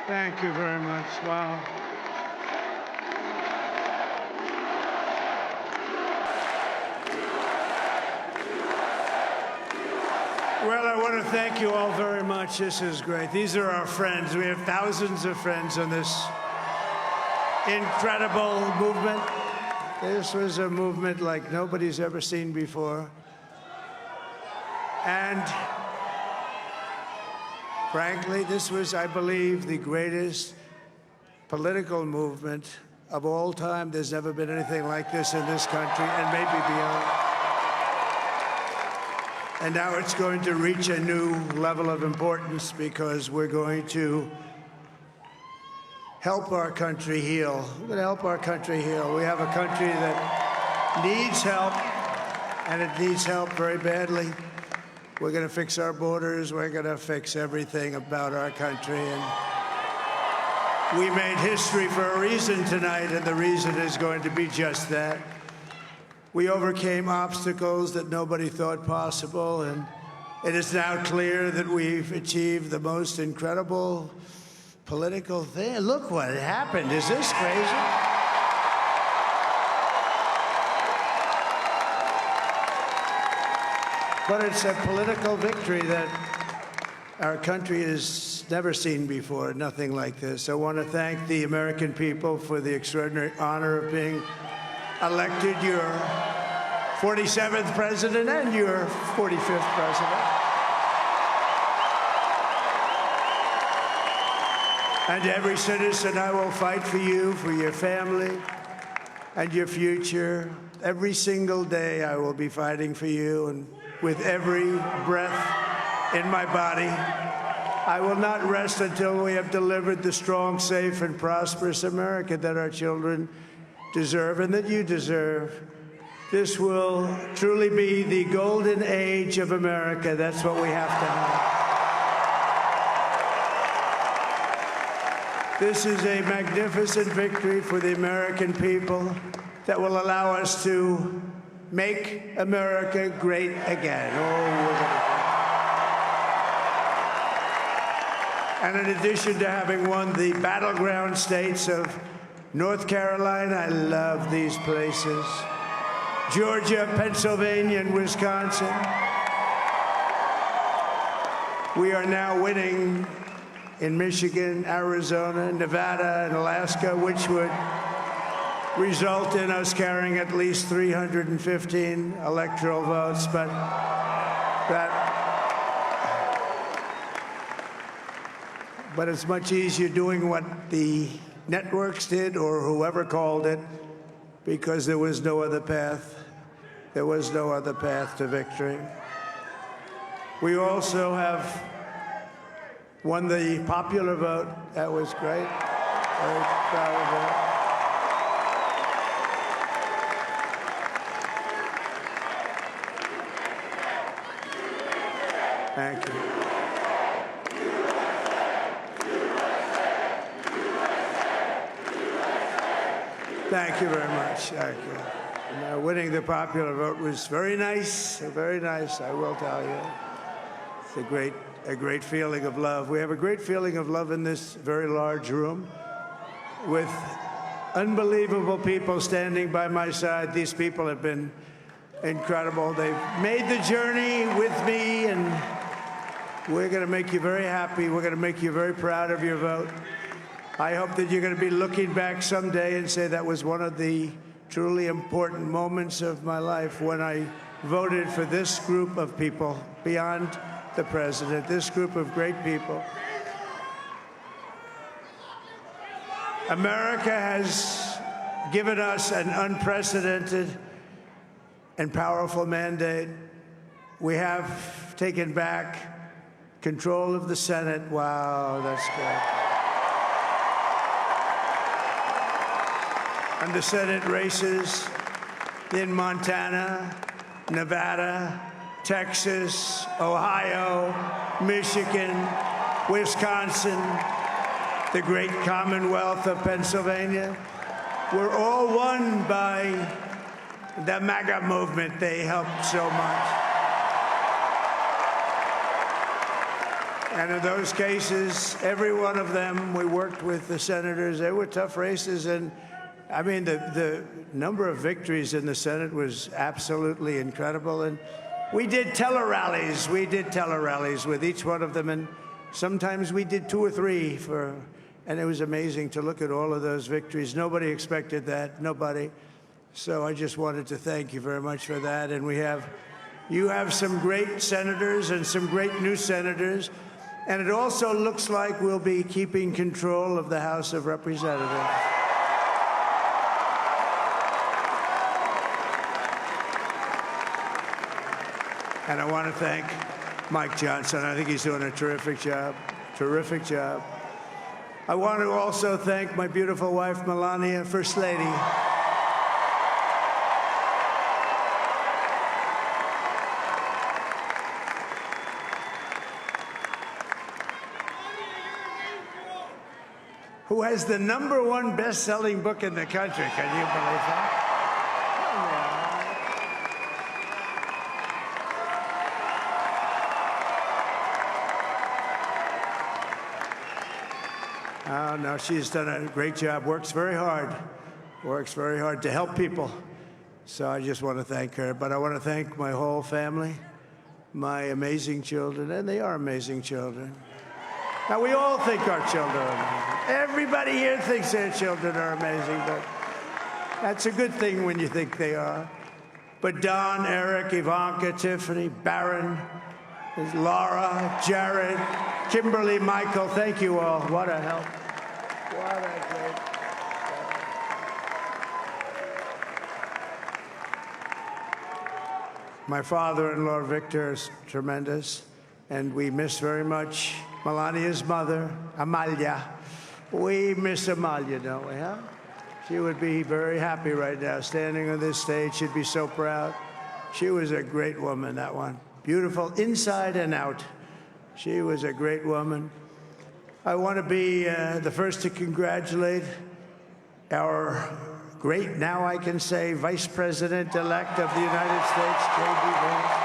Thank you very much. Wow. Well, I want to thank you all very much. This is great. These are our friends. We have thousands of friends on this incredible movement. This was a movement like nobody's ever seen before. And frankly, this was, I believe, the greatest political movement of all time. There's never been anything like this in this country, and maybe beyond. And now it's going to reach a new level of importance because we're going to help our country heal. We're going to help our country heal. We have a country that needs help, and it needs help very badly. We're going to fix our borders. We're going to fix everything about our country. And we made history for a reason tonight, and the reason is going to be just that. We overcame obstacles that nobody thought possible, and it is now clear that we've achieved the most incredible political thing. Look what happened. Is this crazy? But it's a political victory that our country has never seen before, nothing like this. I want to thank the American people for the extraordinary honor of being elected your 47th president and your 45th president. And to every citizen, I will fight for you, for your family, and your future. Every single day, I will be fighting for you, and with every breath in my body, I will not rest until we have delivered the strong, safe, and prosperous America that our children deserve and that you deserve. This will truly be the golden age of America. That's what we have to have. This is a magnificent victory for the American people that will allow us to make America great again. And in addition to having won the battleground states of North Carolina, I love these places, Georgia, Pennsylvania, and Wisconsin, we are now winning in Michigan, Arizona, Nevada, and Alaska, which would result in us carrying at least 315 electoral votes, but it's much easier doing what the networks did or whoever called it, because there was no other path. There was no other path to victory. We also have won the popular vote. That was great. Very proud of that. Thank you. Thank you very much. Thank you. And, winning the popular vote was very nice, I will tell you. It's a great feeling of love. We have a great feeling of love in this very large room with unbelievable people standing by my side. These people have been incredible. They've made the journey with me, and we're going to make you very happy. We're going to make you very proud of your vote. I hope that you're going to be looking back someday and say that was one of the truly important moments of my life when I voted for this group of people beyond the president, this group of great people. America has given us an unprecedented and powerful mandate. We have taken back control of the Senate. Wow, that's good. And the Senate races in Montana, Nevada, Texas, Ohio, Michigan, Wisconsin, the great Commonwealth of Pennsylvania, were all won by the MAGA movement. They helped so much. And in those cases, every one of them, we worked with the senators. They were tough races. And I mean, the number of victories in the Senate was absolutely incredible. And we did tele-rallies. We did tele-rallies with each one of them. And sometimes we did 2 or 3 and it was amazing to look at all of those victories. Nobody expected that, nobody. So I just wanted to thank you very much for that. And you have some great senators and some great new senators. And it also looks like we'll be keeping control of the House of Representatives. And I want to thank Mike Johnson. I think he's doing a terrific job. Terrific job. I want to also thank my beautiful wife, Melania, First Lady. Who has the #1 best-selling book in the country. Can you believe that? Oh, no, she's done a great job, works very hard to help people. So I just want to thank her. But I want to thank my whole family, my amazing children, and they are amazing children. Now, we all think our children are amazing. Everybody here thinks their children are amazing, but that's a good thing when you think they are. But Don, Eric, Ivanka, Tiffany, Barron, Laura, Jared, Kimberly, Michael, thank you all. What a help. What a great help. My father-in-law, Victor, is tremendous, and we miss very much Melania's mother, Amalia. We miss Amalia, don't we, huh? She would be very happy right now, standing on this stage. She'd be so proud. She was a great woman, that one. Beautiful inside and out. She was a great woman. I want to be the first to congratulate our great, now I can say, Vice President-elect of the United States, J.D. Vance.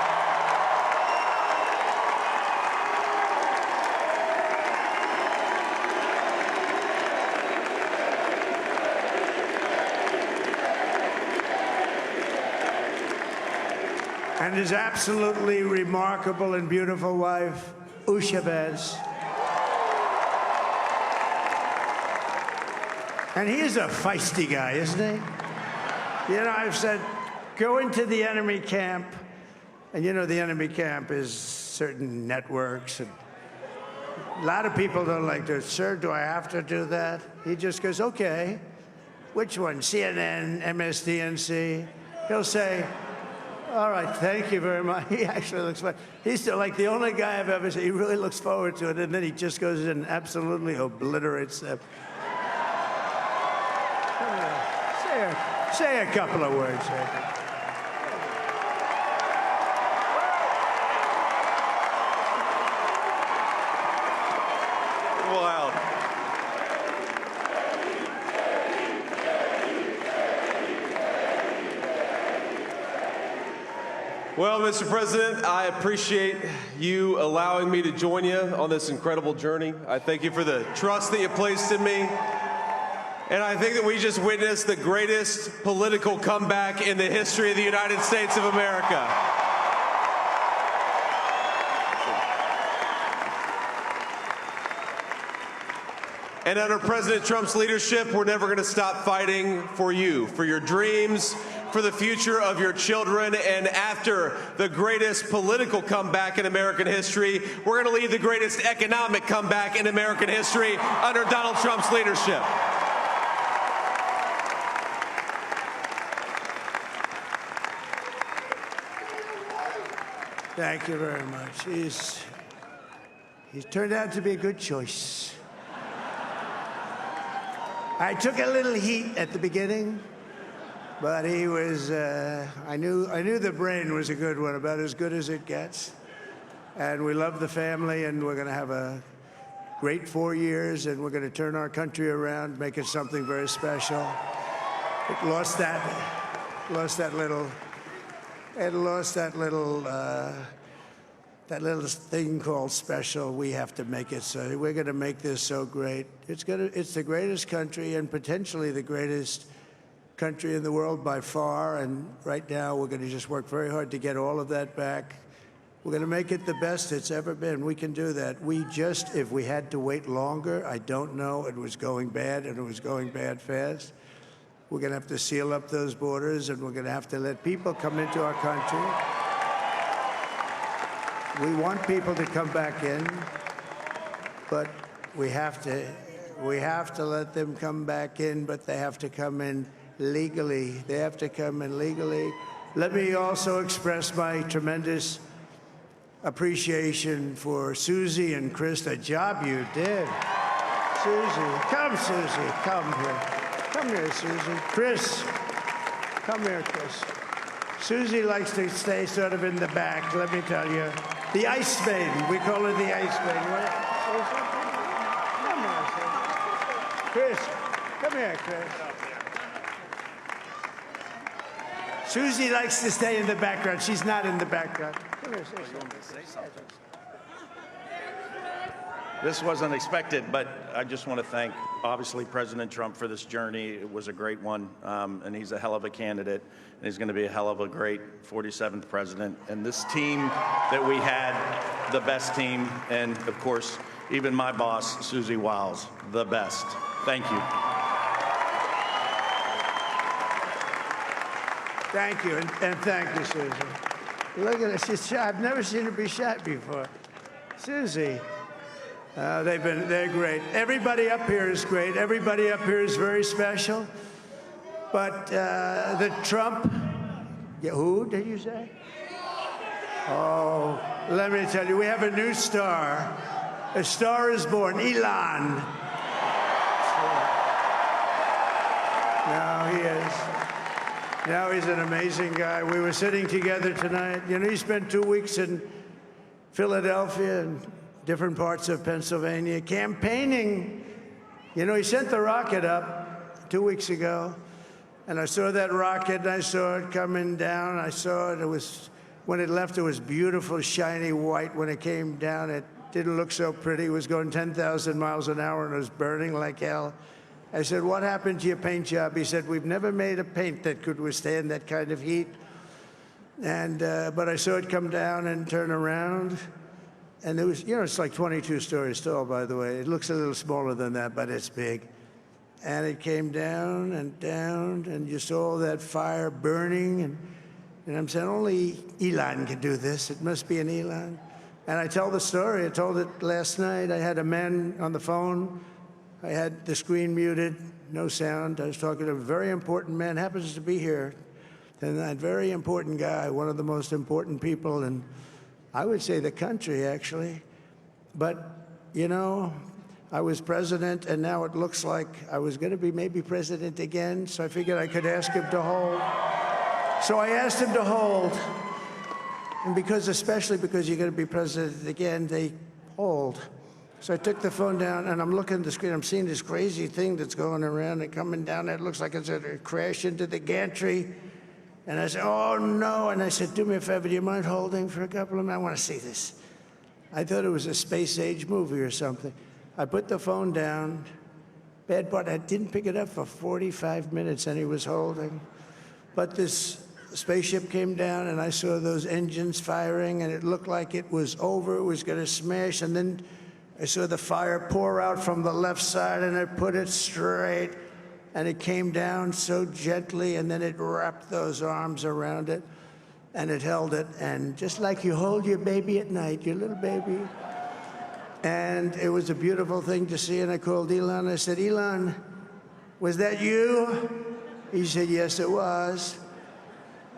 And his absolutely remarkable and beautiful wife, Usha Vance. And he is a feisty guy, isn't he? You know, I've said, go into the enemy camp. And you know, the enemy camp is certain networks. And a lot of people don't like to, sir, do I have to do that? He just goes, okay. Which one? CNN, MSDNC? He'll say, all right, thank you very much. He actually looks fun. He's still like the only guy I've ever seen. He really looks forward to it, and then he just goes in and absolutely obliterates them. Say a couple of words. Wow. Well, Mr. President, I appreciate you allowing me to join you on this incredible journey. I thank you for the trust that you placed in me. And I think that we just witnessed the greatest political comeback in the history of the United States of America. And under President Trump's leadership, we're never going to stop fighting for you, for your dreams, for the future of your children. And after the greatest political comeback in American history, we're going to lead the greatest economic comeback in American history under Donald Trump's leadership. Thank you very much. He's turned out to be a good choice. I took a little heat at the beginning, but he was, I knew the brain was a good one, about as good as it gets. And we love the family, and we're going to have a great 4 years, and we're going to turn our country around, make it something very special. It lost that little that little thing called special, we have to make it so. We're going to make this so great. It's the greatest country and potentially the greatest country in the world by far. And right now, we're going to just work very hard to get all of that back. We're going to make it the best it's ever been. We can do that. If we had to wait longer, I don't know. It was going bad, and it was going bad fast. We're going to have to seal up those borders, and we're going to have to let people come into our country. We want people to come back in, but we have to let them come back in, but they have to come in legally. They have to come in legally. Let me also express my tremendous appreciation for Susie and Chris, the job you did. Susie, come here. Come here, Susie. Chris, come here, Chris. Susie likes to stay sort of in the back, let me tell you. The Ice Maiden, we call her the Ice Maiden. Come on, Chris. Come here, Chris. Susie likes to stay in the background. She's not in the background. Come here, say something. This wasn't expected, but I just want to thank, obviously, President Trump for this journey. It was a great one, and he's a hell of a candidate, and he's going to be a hell of a great 47th president. And this team that we had, the best team, and, of course, even my boss, Susie Wiles, the best. Thank you. Thank you, and thank you, Susie. Look at her. She's shy. I've never seen her be shy before. Susie. They're great. Everybody up here is great. Everybody up here is very special. But the Trump, who did you say? Oh, let me tell you, we have a new star. A star is born, Elon. Now he is. Now he's an amazing guy. We were sitting together tonight. You know, he spent 2 weeks in Philadelphia and different parts of Pennsylvania, campaigning. You know, he sent the rocket up 2 weeks ago, and I saw that rocket, and I saw it coming down. I saw it. When it left, it was beautiful, shiny white. When it came down, it didn't look so pretty. It was going 10,000 miles an hour, and it was burning like hell. I said, what happened to your paint job? He said, we've never made a paint that could withstand that kind of heat. And but I saw it come down and turn around. And it was, you know, it's like 22 stories tall, by the way. It looks a little smaller than that, but it's big. And it came down, and you saw that fire burning. And I'm saying, only Elon can do this. It must be an Elon. And I tell the story. I told it last night. I had a man on the phone. I had the screen muted, no sound. I was talking to a very important man, happens to be here. And that very important guy, one of the most important people in, I would say, the country, actually. But, you know, I was president, and now it looks like I was going to be maybe president again, so I figured I could ask him to hold. So I asked him to hold. And especially because you're going to be president again, they hold. So I took the phone down, and I'm looking at the screen. I'm seeing this crazy thing that's going around and coming down. It looks like it's going to crash into the gantry. And I said, oh, no. And I said, do me a favor, do you mind holding for a couple of minutes? I want to see this. I thought it was a space-age movie or something. I put the phone down. Bad part, I didn't pick it up for 45 minutes, and he was holding. But this spaceship came down, and I saw those engines firing, and it looked like it was over. It was going to smash. And then I saw the fire pour out from the left side, and I put it straight. And it came down so gently, and then it wrapped those arms around it, and it held it. And just like you hold your baby at night, your little baby. And it was a beautiful thing to see. And I called Elon. I said, Elon, was that you? He said, yes, it was.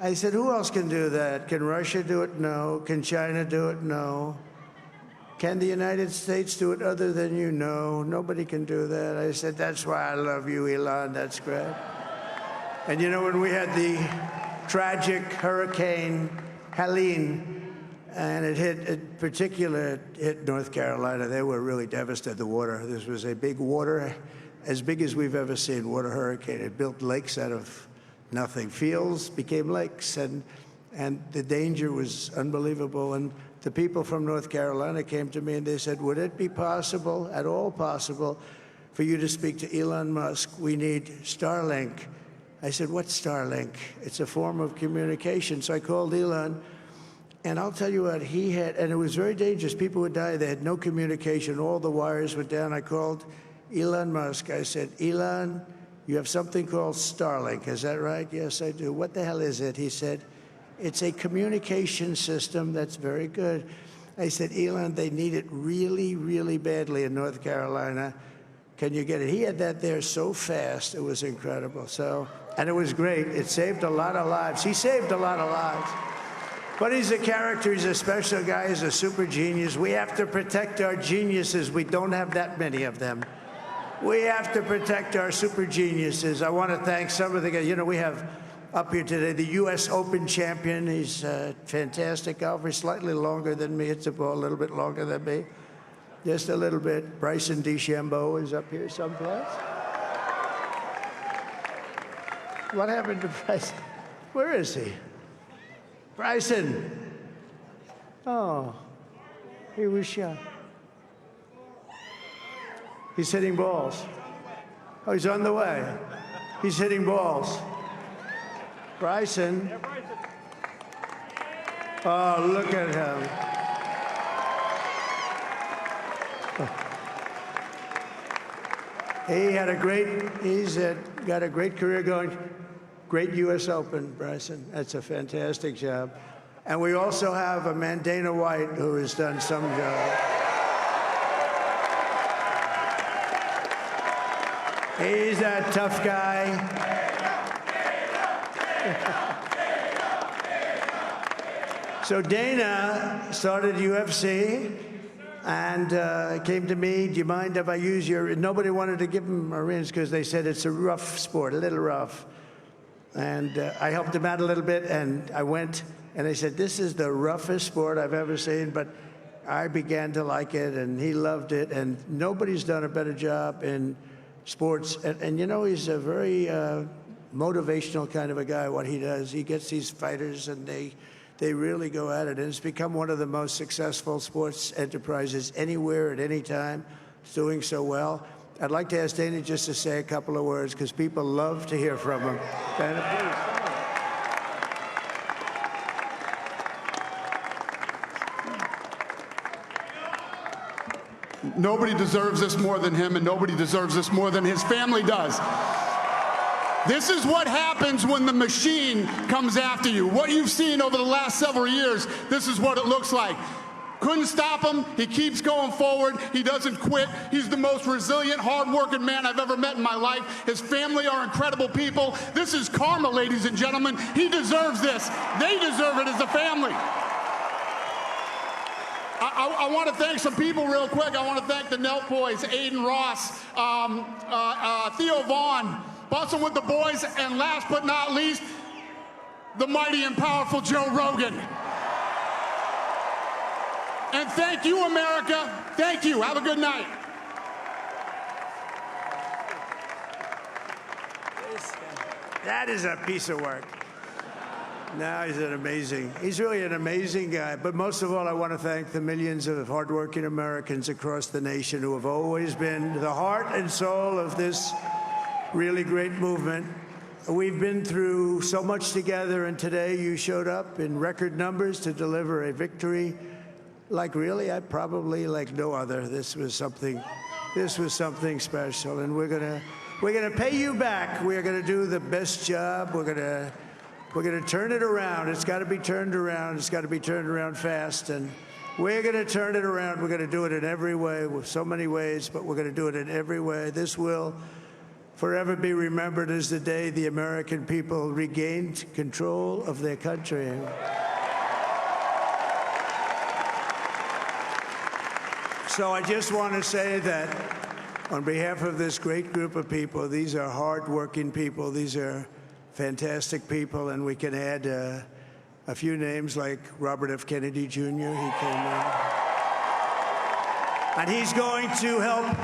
I said, who else can do that? Can Russia do it? No. Can China do it? No. Can the United States do it other than you? No, nobody can do that. I said, that's why I love you, Elon. That's great. And you know, when we had the tragic Hurricane Helene, and it hit North Carolina, they were really devastated, the water. This was a big water, as big as we've ever seen, water hurricane. It built lakes out of nothing. Fields became lakes, and the danger was unbelievable. And the people from North Carolina came to me and they said, would it be possible, at all possible, for you to speak to Elon Musk? We need Starlink. I said, what's Starlink? It's a form of communication. So I called Elon, and I'll tell you what, he had, and it was very dangerous. People would die. They had no communication. All the wires were down. I called Elon Musk. I said, Elon, you have something called Starlink. Is that right? Yes, I do. What the hell is it? He said, it's a communication system that's very good. I said, Elon, they need it really, really badly in North Carolina. Can you get it? He had that there so fast. It was incredible. So, and it was great. It saved a lot of lives. He saved a lot of lives. But he's a character. He's a special guy. He's a super genius. We have to protect our geniuses. We don't have that many of them. We have to protect our super geniuses. I want to thank some of the guys. You know, we have up here today the U.S. Open champion. He's a fantastic golfer. He's slightly longer than me. Hits the ball a little bit longer than me. Just a little bit. Bryson DeChambeau is up here someplace. What happened to Bryson? Where is he? Bryson. Oh, he was shot. He's hitting balls. Oh, he's on the way. He's hitting balls. Bryson. Oh, look at him. He's got a great career going. Great U.S. Open, Bryson. That's a fantastic job. And we also have a man, Dana White, who has done some job. He's a tough guy. So Dana started UFC and came to me, do you mind if I use your... Nobody wanted to give him a rinse because they said it's a rough sport, a little rough. And I helped him out a little bit, and I went, and they said, this is the roughest sport I've ever seen, but I began to like it, and he loved it, and nobody's done a better job in sports. And you know, he's a very motivational kind of a guy, what he does. He gets these fighters, and they really go at it, and it's become one of the most successful sports enterprises anywhere at any time. It's doing so well. I'd like to ask Dana just to say a couple of words, because people love to hear from him. Dana, please. Nobody deserves this more than him, and nobody deserves this more than his family does. This is what happens when the machine comes after you. What you've seen over the last several years, this is what it looks like. Couldn't stop him. He keeps going forward. He doesn't quit. He's the most resilient, hard-working man I've ever met in my life. His family are incredible people. This is karma, ladies and gentlemen. He deserves this. They deserve it as a family. I want to thank some people real quick. I want to thank the Nelk boys, Aiden Ross, Theo Vaughn, Bustin' with the Boys, and last but not least, the mighty and powerful Joe Rogan. And thank you, America. Thank you. Have a good night. That is a piece of work. No, he's really an amazing guy. But most of all, I want to thank the millions of hardworking Americans across the nation who have always been the heart and soul of this really great movement. We've been through so much together, and today you showed up in record numbers to deliver a victory like probably like no other. This was something special, and we're gonna pay you back. We're gonna do the best job. We're gonna turn it around. It's got to be turned around. It's got to be turned around fast, and we're gonna turn it around. We're gonna do it in every way, with so many ways, but we're gonna do it in every way. This will forever be remembered as the day the American people regained control of their country. So I just want to say that on behalf of this great group of people, these are hard-working people. These are fantastic people, and we can add a few names like Robert F. Kennedy Jr. He came in. And he's going to help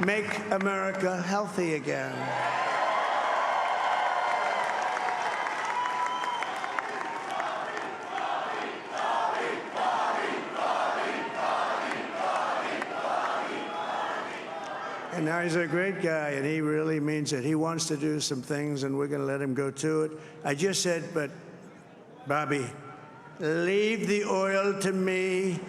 make America healthy again. And now he's a great guy, and he really means it. He wants to do some things, and we're going to let him go to it. I just said, but, Bobby, leave the oil to me.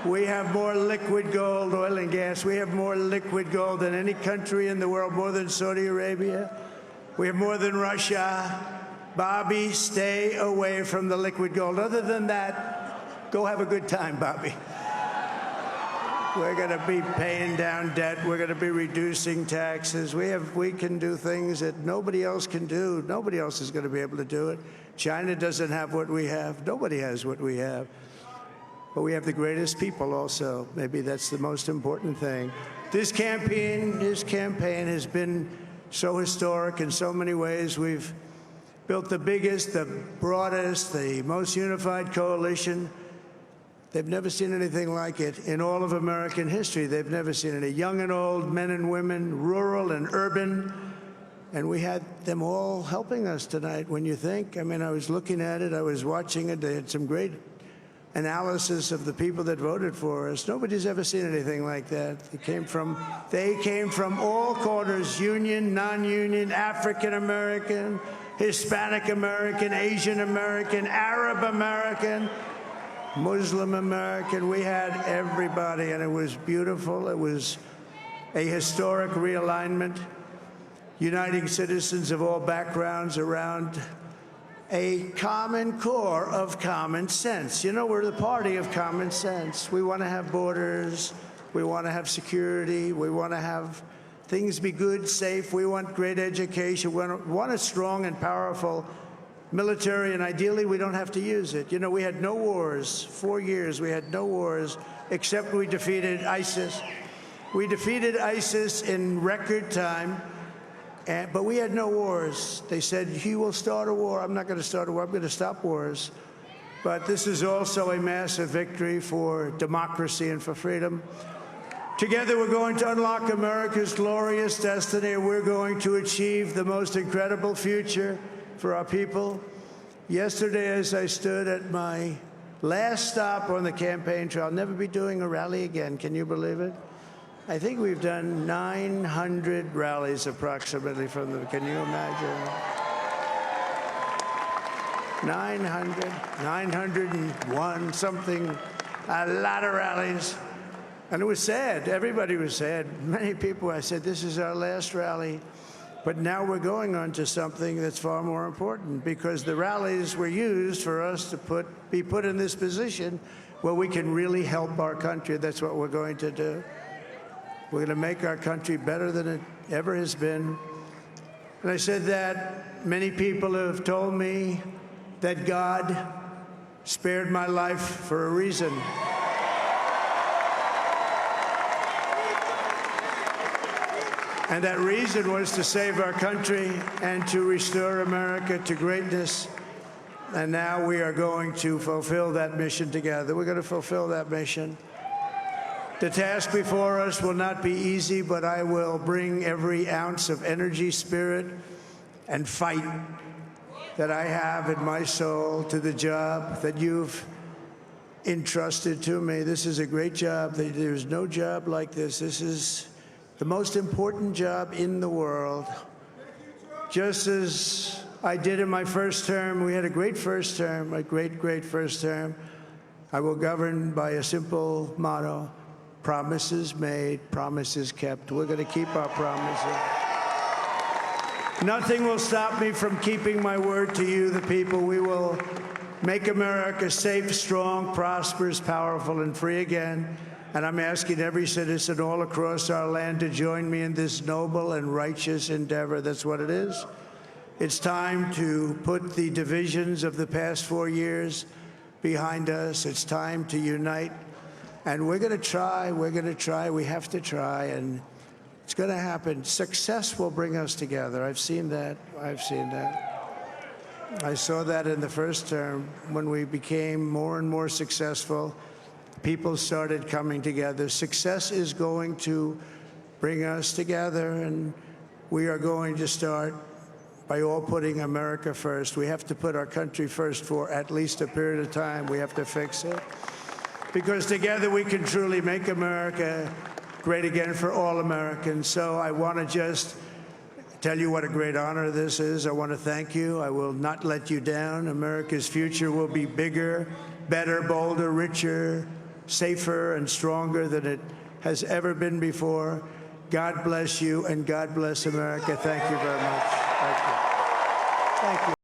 We have more liquid gold, oil and gas. We have more liquid gold than any country in the world, more than Saudi Arabia. We have more than Russia. Bobby, stay away from the liquid gold. Other than that, go have a good time, Bobby. We're going to be paying down debt. We're going to be reducing taxes. We can do things that nobody else can do. Nobody else is going to be able to do it. China doesn't have what we have. Nobody has what we have. But we have the greatest people also. Maybe that's the most important thing. This campaign has been so historic in so many ways. We've built the biggest, the broadest, the most unified coalition. They've never seen anything like it in all of American history. They've never seen it. Young and old, men and women, rural and urban. And we had them all helping us tonight. When you think, I mean, I was looking at it, I was watching it. They had some great analysis of the people that voted for us. Nobody's ever seen anything like that. They came from all corners, union, non-union, African American, Hispanic American, Asian American, Arab American, Muslim American. We had everybody, and it was beautiful. It was a historic realignment, uniting citizens of all backgrounds around a common core of common sense. You know, we're the party of common sense. We want to have borders. We want to have security. We want to have things be good, safe. We want great education. We want a strong and powerful military, and ideally, we don't have to use it. You know, we had no wars. 4 years, we had no wars, except we defeated ISIS. We defeated ISIS in record time, but we had no wars. They said, he will start a war. I'm not going to start a war. I'm going to stop wars. But this is also a massive victory for democracy and for freedom. Together, we're going to unlock America's glorious destiny, and we're going to achieve the most incredible future for our people. Yesterday, as I stood at my last stop on the campaign trail, I'll never be doing a rally again. Can you believe it? I think we've done 900 rallies approximately from them. Can you imagine? 901, something, a lot of rallies. And it was sad. Everybody was sad. Many people, I said, this is our last rally. But now we're going on to something that's far more important, because the rallies were used for us to be put in this position where we can really help our country. That's what we're going to do. We're going to make our country better than it ever has been. And I said that many people have told me that God spared my life for a reason. And that reason was to save our country and to restore America to greatness. And now we are going to fulfill that mission together. We're going to fulfill that mission. The task before us will not be easy, but I will bring every ounce of energy, spirit, and fight that I have in my soul to the job that you've entrusted to me. This is a great job. There's no job like this. This is the most important job in the world. Just as I did in my first term, we had a great first term, a great, great first term. I will govern by a simple motto: promises made, promises kept. We're going to keep our promises. Nothing will stop me from keeping my word to you, the people. We will make America safe, strong, prosperous, powerful, and free again. And I'm asking every citizen all across our land to join me in this noble and righteous endeavor. That's what it is. It's time to put the divisions of the past 4 years behind us. It's time to unite. And we're going to try. We're going to try. We have to try. And it's going to happen. Success will bring us together. I've seen that. I've seen that. I saw that in the first term when we became more and more successful. People started coming together. Success is going to bring us together, and we are going to start by all putting America first. We have to put our country first for at least a period of time. We have to fix it, because together we can truly make America great again for all Americans. So I want to just tell you what a great honor this is. I want to thank you. I will not let you down. America's future will be bigger, better, bolder, richer, safer, and stronger than it has ever been before. God bless you, and God bless America. Thank you very much. Thank you. Thank you.